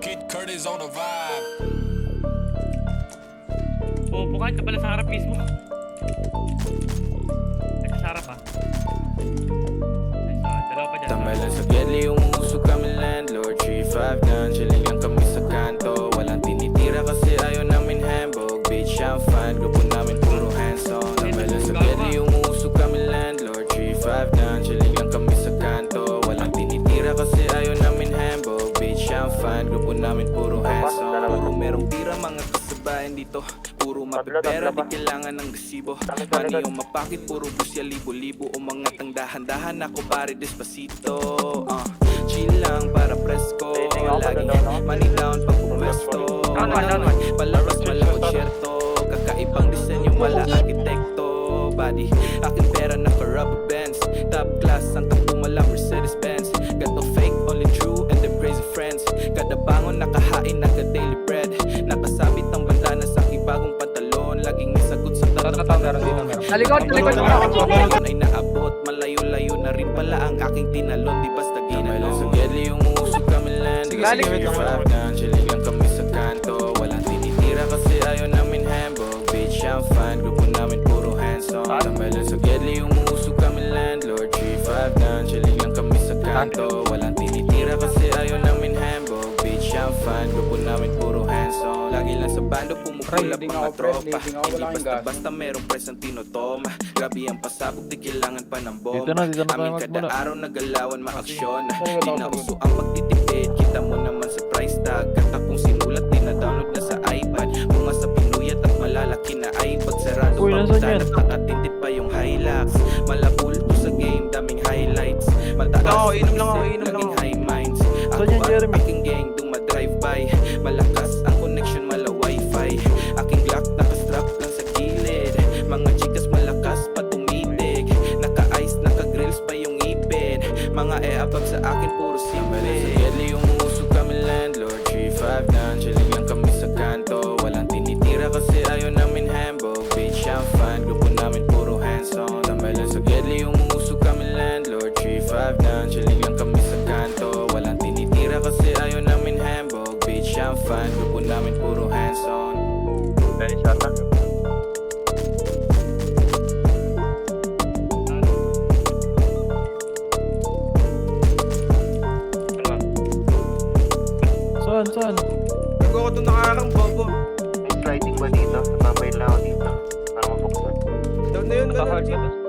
Kid Curtis on the vibe. Pumupukan ka pala sa harap mismo. Ay, sa harap ah. Ay, so, dalawa pa dyan. Tamalan sa Gedli, umuusok kami landlord 3-5 done, chilling lang kami sa kanto. Walang tinitira kasi ayaw namin hambog. Bitch, I'm fine, grupo namin puro hands on. Tamalan sa Gedli, umuusok kami landlord 3-5 done, chilling lang kami sa kanto. Walang tinitira kasi ayaw namin hambog. Bitch, I'm fine, grupo namin puro hands on. Puro merong tira mga kasabayan dito. Puro mapipera, di kailangan ng resibo. Money yung mapakit, puro busya libo-libo. Umangat ang dahan-dahan, ako pare despacito. Chill lang para presko. Laging money down pag pumwesto. Palabas malakot syerto. Kakaibang disenyo, mala arkitekto. Body, aking pera naka-rubber bands. Top class, ang takbo mala Mercedes-Benz. Got no fake, only true and them crazy friends. Kada bangon nakahain, naka-daily bread. Nakasabit ang bandana sa aking bagong pantalon. Laging may sagot sa tatlong pantalon. Talikod. Ay naabot, malayo-layo na rin pala ang aking tinalon. Di basta ginalon. Sa Gedli yung uusok kami land. Chilling lang kami sa kanto. Walang tinitira kasi ayaw namin hambog. Bitch, I'm fine, grupo namin puro hands on. Tamalan sa Gedli yung uusok kami landlord 3-5 done, chilling lang kami sa kanto. Walang tinitira kasi ayaw namin hambog. Bitch, I'm fine, grupo namin puro hands on. Lagi lang sa bando pumupulap mga tropa. Hindi basta-basta merong presang tinotoma. Grabe ang pasabog, di kailangan pa ng bomba. Amin kada araw nagalawan maaksyon. Di na uso ang pagtitipid, kita mo naman sa price tag. Kata kong sinulat, di na download na sa iPad. Bunga sa pinuyat at malalaki na iPad. Sarado pa basta nagkakatintid pa yung Hilux. Malabulto sa game, daming highlights. Mataas laging high minds. Ako at aking gang dumadrive by. Malakas ang connection, mala wifi. Aking Glock nakastrap lang sa gilid. Mga chikas malakas pa tumitig. Naka-ice, naka-grills pa yung ipin. Mga e-abag sa akin puro simple. Sa Gedli yung uusok kami landlord 3-5 done, chilling lang kami sa kanto. Walang tinitira kasi ayaw namin hambog. Bitch, I'm fine, grupo namin puro hands on. Tamalan sa Gedli yung uusok kami landlord 3-5 done, chilling lang kami sa kanto. Walang tinitira kasi ayaw namin hambog. Bitch, I'm fine, grupo namin puro hands on. Dali siya attack. Saan? Nag-go ko doon nakarang bobo. May sliding ba dito? Nababay lang ako dito. Para mabuksan. Down na yun, Nakahard ganun. ka to.